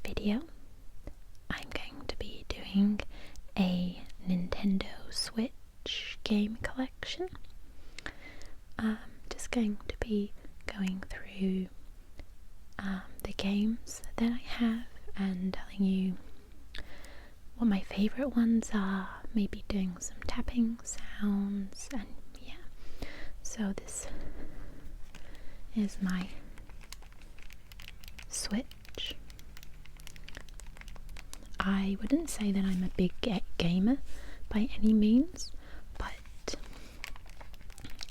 video, I'm going to be doing a Nintendo Switch game collection. Just going to be going through the games that I have and telling you what my favourite ones are, maybe doing some tapping sounds, and yeah. So this is my Switch. I wouldn't say that I'm a big gamer by any means, but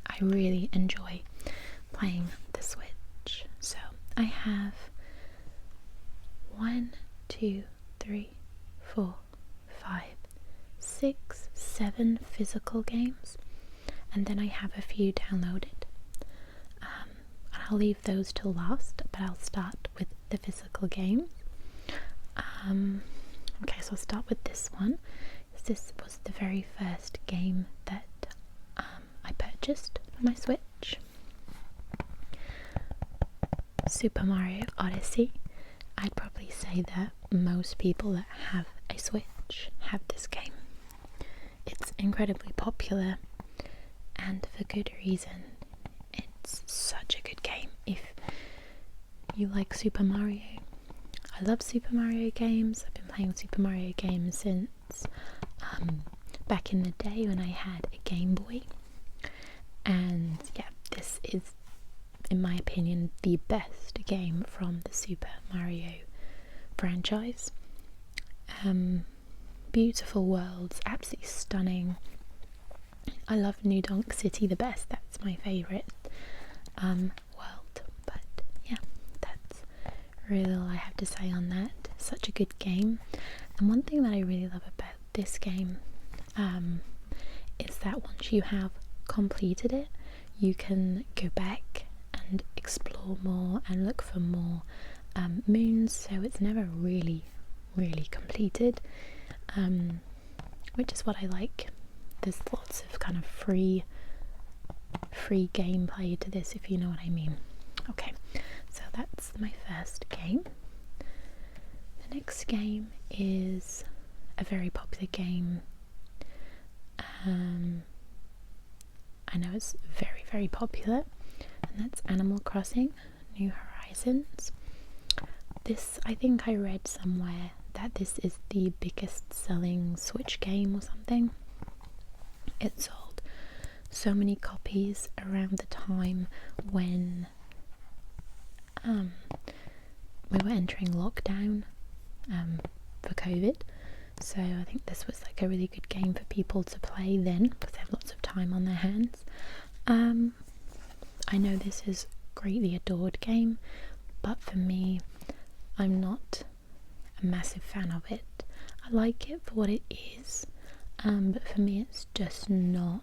I really enjoy playing the Switch. So I have 7 physical games, and then I have a few downloaded. I'll leave those till last, but I'll start with the physical games. Okay, so I'll start with this one. This was the very first game that I purchased for my Switch. Super Mario Odyssey. I'd probably say that most people that have a Switch have this game. It's incredibly popular, and for good reason. It's such a good game. If you like Super Mario, I love Super Mario games. I've been playing Super Mario games since back in the day when I had a Game Boy. And yeah, this is, in my opinion, the best game from the Super Mario franchise. Beautiful worlds, absolutely stunning. I love New Donk City the best. That's my favourite world. But yeah, that's really all I have to say on that. Such a good game. And one thing that I really love about this game is that once you have completed it, you can go back and explore more and look for more moons, so it's never really completed, which is what I like. There's lots of kind of free gameplay to this, if you know what I mean. Okay, so that's my first game. The next game is a very popular game. I know it's very popular, and that's Animal Crossing New Horizons. This, I think I read somewhere that this is the biggest selling Switch game or something. It sold so many copies around the time when we were entering lockdown for COVID. So I think this was like a really good game for people to play then, because they have lots of time on their hands. I know this is a greatly adored game, but for me, I'm not a massive fan of it. I like it for what it is, but for me it's just not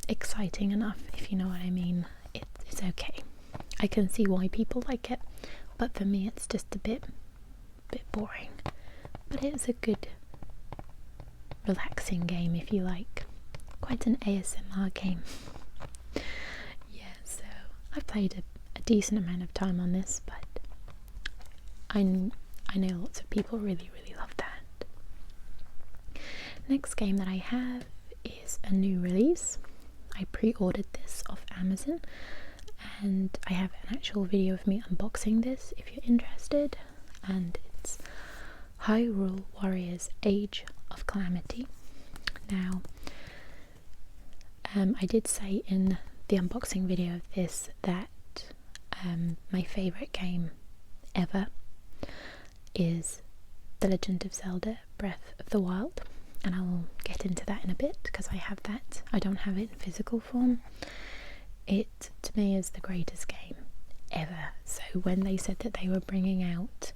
exciting enough, if you know what I mean. It's okay. I can see why people like it, but for me it's just a bit boring. But it's a good, relaxing game if you like. Quite an ASMR game. Yeah, so I've played a decent amount of time on this, but I know lots of people really love that. Next game that I have is a new release. I pre-ordered this off Amazon, and I have an actual video of me unboxing this if you're interested, and it's Hyrule Warriors Age of Calamity. Now, I did say in the unboxing video of this that my favourite game ever is The Legend of Zelda Breath of the Wild, and I'll get into that in a bit because I have that. I don't have it in physical form. It, to me, is the greatest game ever. So when they said that they were bringing out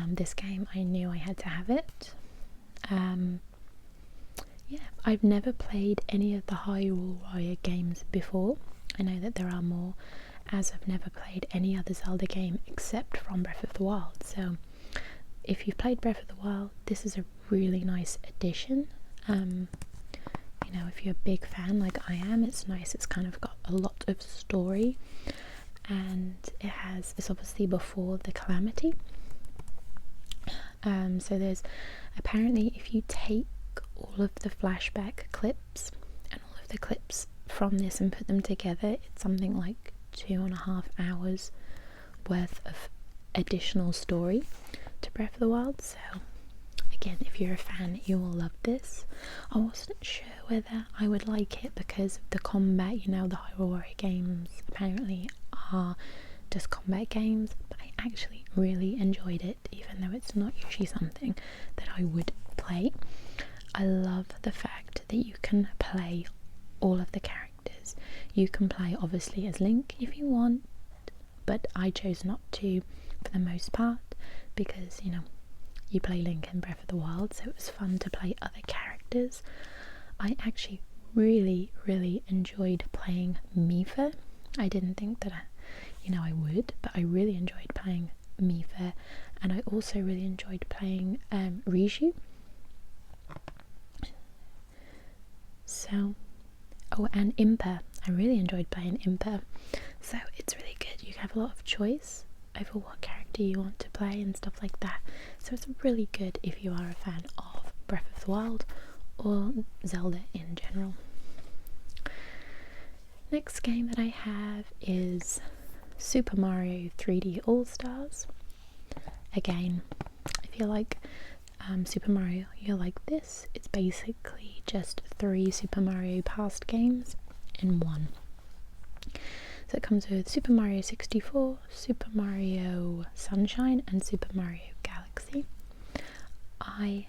this game, I knew I had to have it. Yeah, I've never played any of the Hyrule Warrior games before. I know that there are more, as I've never played any other Zelda game except from Breath of the Wild. So if you've played Breath of the Wild, this is a really nice addition. You know, if you're a big fan like I am, it's nice. It's kind of got a lot of story, and it's obviously before the Calamity, So there's apparently, if you take all of the flashback clips and all of the clips from this and put them together, it's something like 2.5 hours worth of additional story to Breath of the Wild. So again, if you're a fan, you will love this. I wasn't sure whether I would like it because of the combat. You know, the Hyrule Warrior games apparently are just combat games, but I actually really enjoyed it, even though it's not usually something that I would play. I love the fact that you can play all of the characters. You can play obviously as Link if you want, but I chose not to for the most part because, you know, you play Link in Breath of the Wild, so it was fun to play other characters. I actually really enjoyed playing Mifa. I didn't think that I would, but I really enjoyed playing Mifa, and I also really enjoyed playing Riju. So, oh, and Impa. I really enjoyed playing Impa. So it's really good. You have a lot of choice over what character you want to play and stuff like that. So it's really good if you are a fan of Breath of the Wild or Zelda in general. Next game that I have is Super Mario 3D All-Stars. Again, if you like Super Mario, you'll like this. It's basically just 3 Super Mario past games in one. So it comes with Super Mario 64, Super Mario Sunshine, and Super Mario Galaxy. I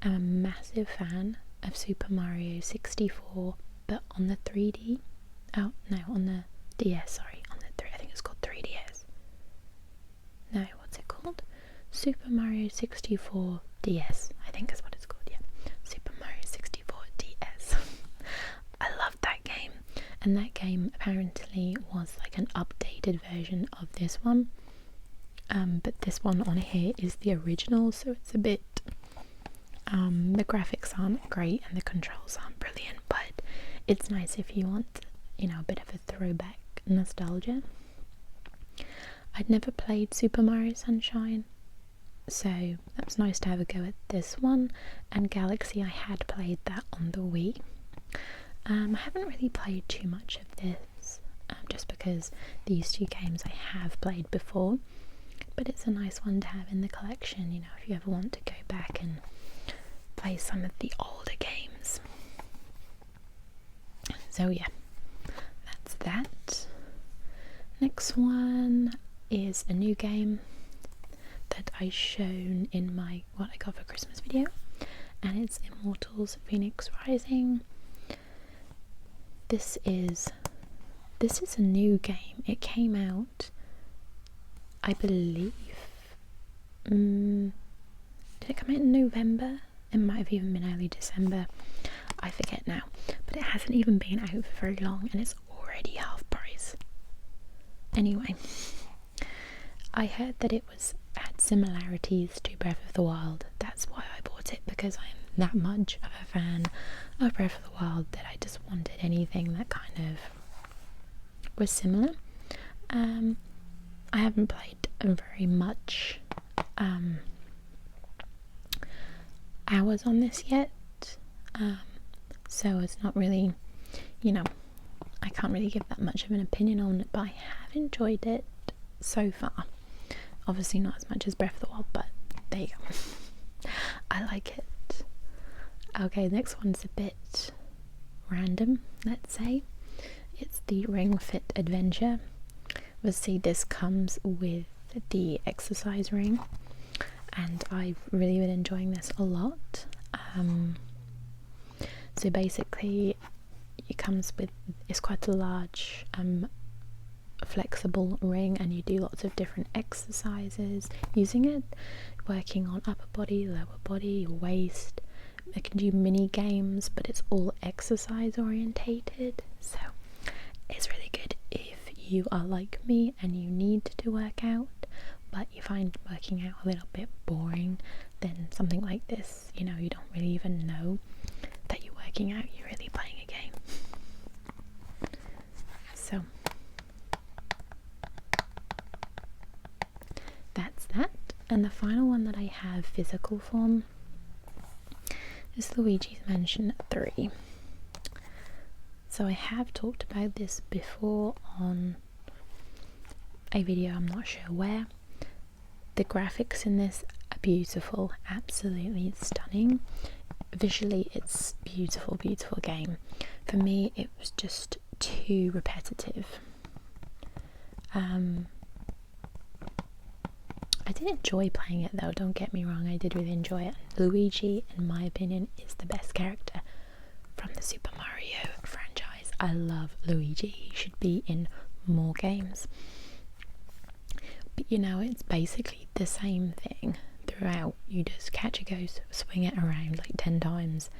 am a massive fan of Super Mario 64, but on the 3D. Oh no, on the DS. Sorry, on the I think it's called 3DS. No, what's it called? Super Mario 64 DS. I think is what it's called. Yeah, Super Mario 64 DS. I loved that game, and that game apparently was like an updated version of this one. But this one on here is the original, so it's a bit. The graphics aren't great and the controls aren't brilliant, but it's nice if you want, you know, a bit of a throwback nostalgia. I'd never played Super Mario Sunshine, so that's nice to have a go at this one. And Galaxy, I had played that on the Wii. I haven't really played too much of this, just because these two games I have played before, but it's a nice one to have in the collection, you know, if you ever want to go back and play some of the older games. So yeah, that's that. Next one is a new game that I shown in my what I got for Christmas video, and it's Immortals Fenyx Rising. This is a new game. It came out, I believe, did it come out in November? It might have even been early December, I forget now, but it hasn't even been out for very long and it's already half price. Anyway, I heard that it had similarities to Breath of the Wild. That's why I bought it, because I'm that much of a fan of Breath of the Wild that I just wanted anything that kind of was similar. I haven't played very much hours on this yet, so it's not really, you know, I can't really give that much of an opinion on it, but I have enjoyed it so far. Obviously not as much as Breath of the Wild, but there you go. I like it. Okay, next one's a bit random, let's say. It's the Ring Fit Adventure. Obviously this comes with the exercise ring, and I've really been enjoying this a lot. So basically it comes with, it's quite a large flexible ring, and you do lots of different exercises using it, working on upper body, lower body, your waist. It can do mini games, but it's all exercise orientated, so it's really good if you are like me and you need to work out but you find working out a little bit boring. Then something like this, you know, you don't really even know that you're working out, you're really playing a game. So that's that. And the final one that I have physical form is Luigi's Mansion 3. So I have talked about this before on a video, I'm not sure where. The graphics in this are beautiful, absolutely stunning. Visually it's beautiful, beautiful game. For me it was just too repetitive. I did enjoy playing it though, don't get me wrong, I did really enjoy it. Luigi, in my opinion, is the best character from the Super Mario franchise. I love Luigi, he should be in more games. But you know, it's basically the same thing throughout. You just catch a ghost, swing it around like 10 times,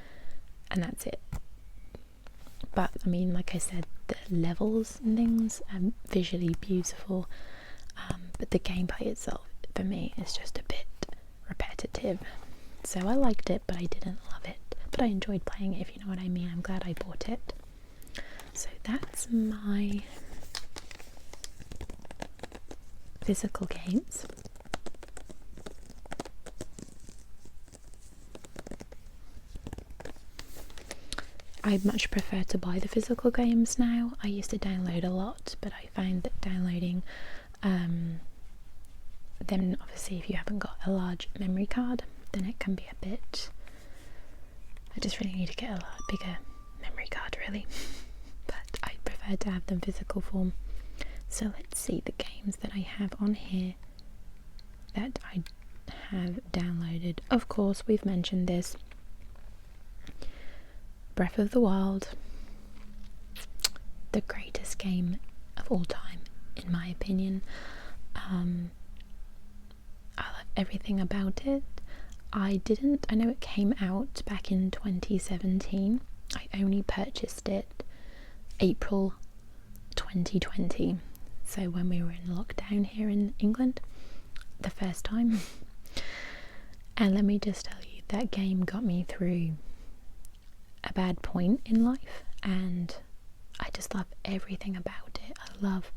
and that's it. But I mean, like I said, the levels and things are visually beautiful, but the gameplay itself, for me, is just a bit repetitive. So I liked it, but I didn't love it. But I enjoyed playing it, if you know what I mean. I'm glad I bought it. So that's my physical games. I much prefer to buy the physical games now. I used to download a lot, but I find that downloading then obviously if you haven't got a large memory card, then it can be a bit, I just really need to get a lot bigger memory card really. But I prefer to have them physical form. So let's see the games that I have on here that I have downloaded. Of course, we've mentioned this. Breath of the Wild, the greatest game of all time, in my opinion. I love everything about it. I know it came out back in 2017. I only purchased it April 2020. So when we were in lockdown here in England, the first time. And let me just tell you, that game got me through a bad point in life, and I just love everything about it. I love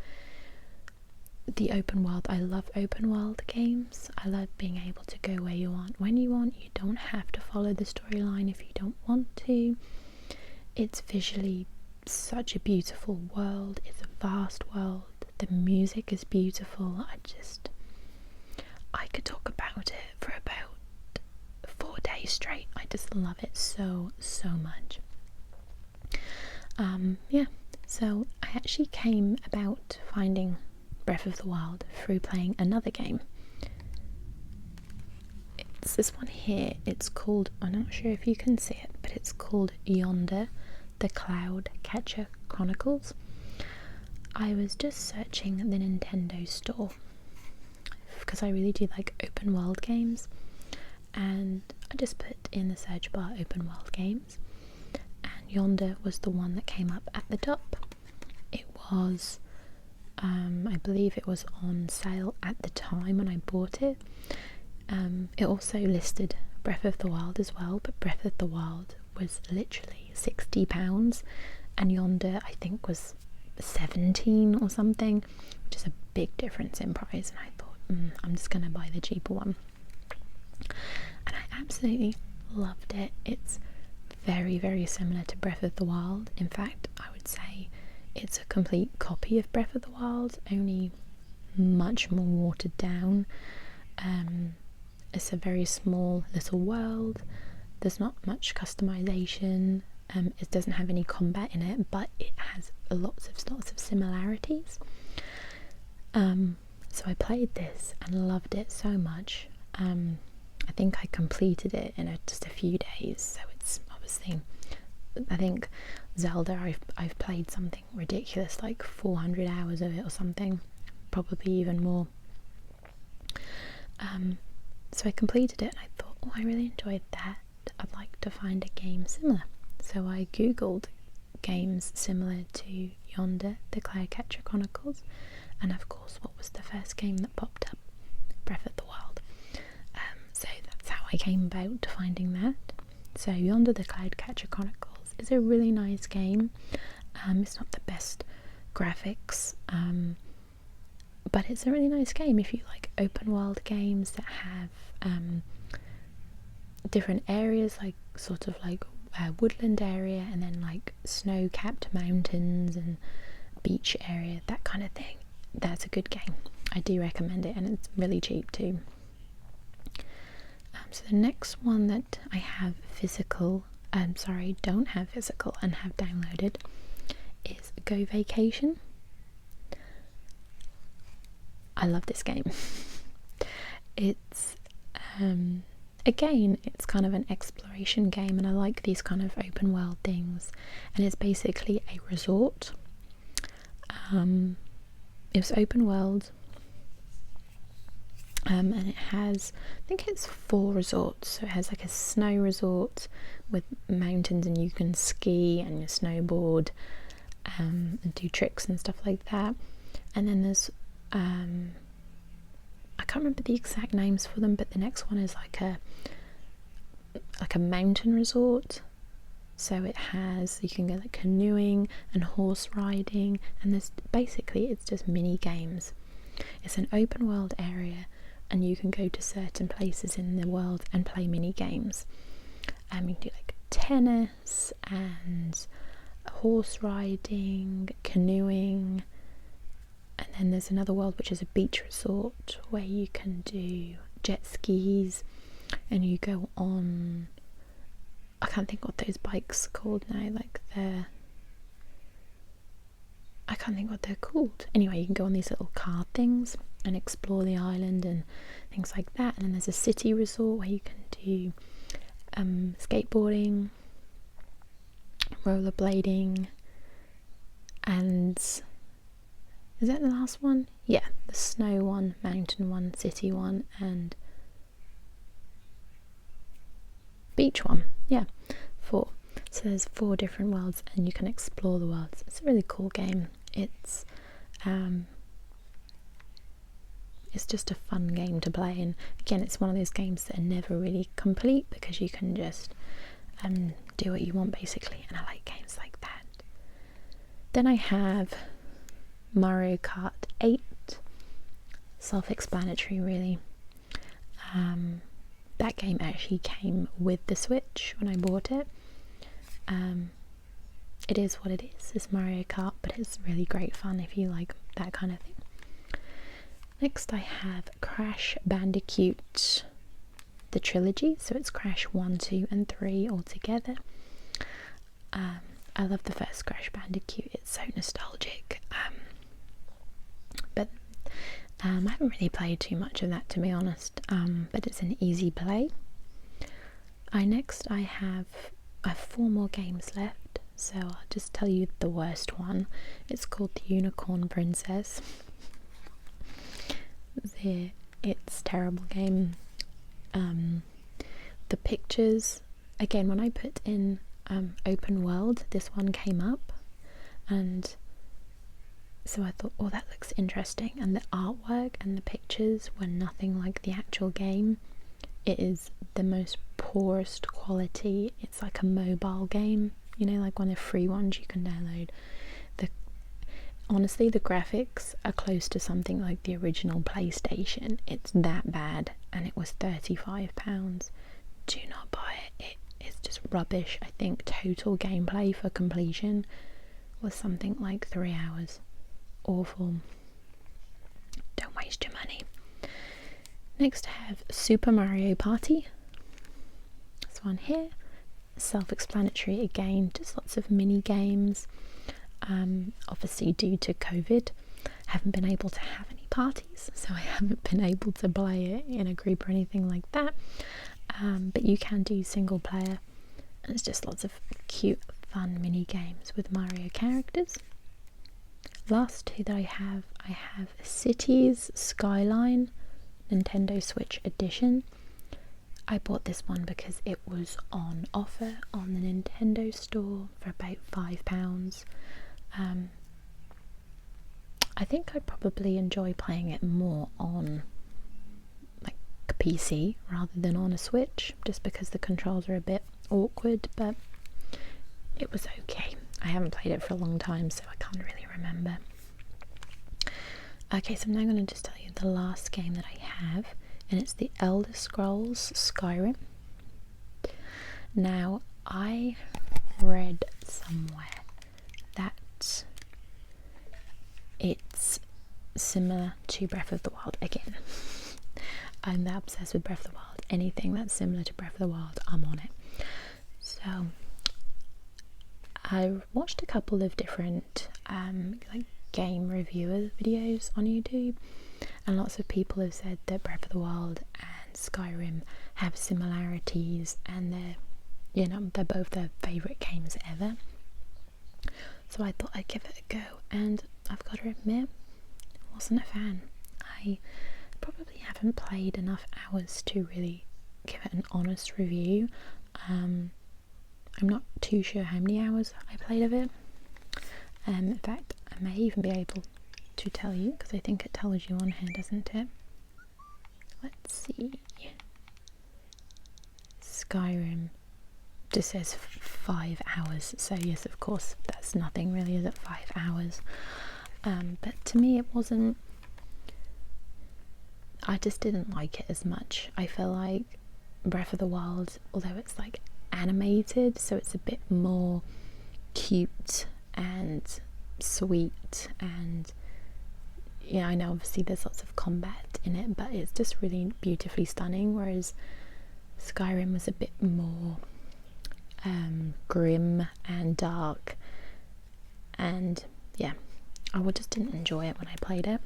the open world. I love open world games. I love being able to go where you want, when you want. You don't have to follow the storyline if you don't want to. It's visually such a beautiful world. It's a vast world. The music is beautiful. I could talk about it for about 4 days straight. I just love it so much. Yeah, so I actually came about finding Breath of the Wild through playing another game. It's this one here. It's called, I'm not sure if you can see it, but it's called Yonder, the Cloud Catcher Chronicles. I was just searching the Nintendo store because I really do like open world games, and I just put in the search bar open world games, and Yonder was the one that came up at the top. It was I believe it was on sale at the time when I bought it. It also listed Breath of the Wild as well, but Breath of the Wild was literally £60 and Yonder I think was 17 or something, which is a big difference in price, and I thought I'm just gonna buy the cheaper one, and I absolutely loved it. It's very similar to Breath of the Wild. In fact, I would say it's a complete copy of Breath of the Wild, only much more watered down. It's a very small little world. There's not much customization. It doesn't have any combat in it, but it has lots of similarities. So I played this and loved it so much. I think I completed it in just a few days, so it's obviously, I think Zelda, I've played something ridiculous like 400 hours of it or something, probably even more. So I completed it and I thought, oh, I really enjoyed that. I'd like to find a game similar. So I googled games similar to Yonder, the Cloudcatcher Chronicles, and of course what was the first game that popped up? Breath of the Wild. So that's how I came about to finding that. So Yonder, the Cloudcatcher Chronicles is a really nice game. It's not the best graphics, but it's a really nice game if you like open world games that have different areas, like sort of like a woodland area and then like snow-capped mountains and beach area, that kind of thing. That's a good game. I do recommend it, and it's really cheap too. So the next one that I have physical, don't have physical and have downloaded is Go Vacation. I love this game. It's again, it's kind of an exploration game, and I like these kind of open world things, and it's basically a resort. It was open world, and it has, I think it's 4 resorts. So it has like a snow resort with mountains, and you can ski and you snowboard and do tricks and stuff like that. And then there's I can't remember the exact names for them, but the next one is like a mountain resort. So it has, you can go like canoeing and horse riding, and there's basically, it's just mini games. It's an open world area, and you can go to certain places in the world and play mini games. You can do like tennis and horse riding, canoeing, and then there's another world which is a beach resort where you can do jet skis, and you go on, I can't think what those bikes are called now, like I can't think what they're called. Anyway, you can go on these little car things and explore the island and things like that. And then there's a city resort where you can do skateboarding, rollerblading, and is that the last one? Yeah, the snow one, mountain one, city one, and beach one. Yeah, 4. So there's 4 different worlds, and you can explore the worlds. It's a really cool game. It's just a fun game to play, and again, it's one of those games that are never really complete because you can just do what you want basically, and I like games like that. Then I have Mario Kart 8, self-explanatory really. That game actually came with the Switch when I bought it. It is what it is. It's Mario Kart, but it's really great fun if you like that kind of thing. Next I have Crash Bandicoot, the trilogy, so it's Crash 1, 2 and 3 all together. I love the first Crash Bandicoot, it's so nostalgic. But I haven't really played too much of that, to be honest, but it's an easy play. Next I have 4 more games left, so I'll just tell you the worst one. It's called the Unicorn Princess. It's a terrible game. The pictures, again, when I put in open world, this one came up, and so I thought, oh, that looks interesting, and the artwork and the pictures were nothing like the actual game. It is the most poorest quality. It's like a mobile game, you know, like one of the free ones you can download. Honestly, the graphics are close to something like the original PlayStation. It's that bad, and it was £35. Do not buy it. It's just rubbish. I think total gameplay for completion was something like 3 hours. Awful. Don't waste your money. Next I have Super Mario Party. This one here, self-explanatory again, just lots of mini games. Obviously due to COVID, haven't been able to have any parties, so I haven't been able to play it in a group or anything like that, but you can do single player, and it's just lots of cute fun mini games with Mario characters. Last 2 that I have Cities Skyline Nintendo Switch Edition. I bought this one because it was on offer on the Nintendo store for about £5. I think I'd probably enjoy playing it more on like a PC rather than on a Switch, just because the controls are a bit awkward, but it was okay. I haven't played it for a long time, so I can't really remember. Okay, so I'm now going to just tell you the last game that I have, and it's the Elder Scrolls Skyrim. Now, I read somewhere that it's similar to Breath of the Wild again. I'm that obsessed with Breath of the Wild. Anything that's similar to Breath of the Wild, I'm on it. So I watched a couple of different like game reviewer videos on YouTube, and lots of people have said that Breath of the Wild and Skyrim have similarities, and they're both their favourite games ever. So I thought I'd give it a go, and I've got to admit, I wasn't a fan. I probably haven't played enough hours to really give it an honest review. I'm not too sure how many hours I played of it. In fact, I may even be able to tell you, because I think it tells you on here, doesn't it? Let's see. Skyrim just says 5 hours, so yes, of course, that's nothing really, is it? 5 hours. But to me, it wasn't. I just didn't like it as much. I feel like Breath of the Wild, although it's like animated, so it's a bit more cute and sweet, and I know obviously there's lots of combat in it, but it's just really beautifully stunning, whereas Skyrim was a bit more grim and dark, and yeah, I just didn't enjoy it when I played it.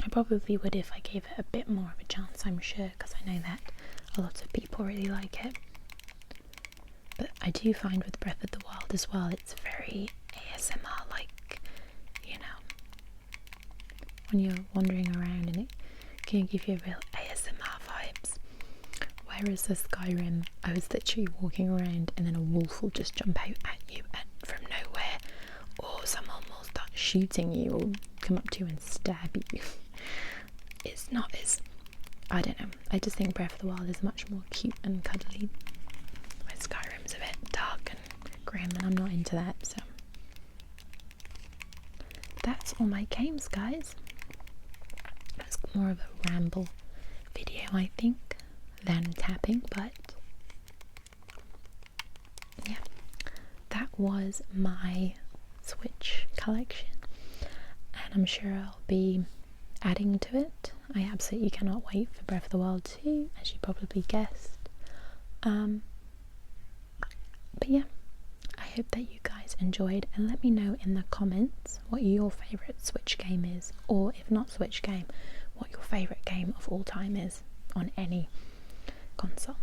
I probably would if I gave it a bit more of a chance, I'm sure, because I know that a lot of people really like it. But I do find with Breath of the Wild as well, it's very ASMR, like, when you're wandering around, and it can give you real ASMR vibes. Whereas the Skyrim, I was literally walking around and then a wolf will just jump out at you from nowhere, or someone will start shooting you or come up to you and stab you. It's not as, I don't know, I just think Breath of the Wild is much more cute and cuddly, where Skyrim's a bit dark and grim, and I'm not into that. So that's all my games, guys. It's more of a ramble video, I think, than tapping, but yeah, that was my Switch collection, and I'm sure I'll be adding to it. I absolutely cannot wait for Breath of the Wild 2, as you probably guessed. But yeah, I hope that you guys enjoyed, and let me know in the comments what your favourite Switch game is, or if not Switch game, what your favourite game of all time is on any console.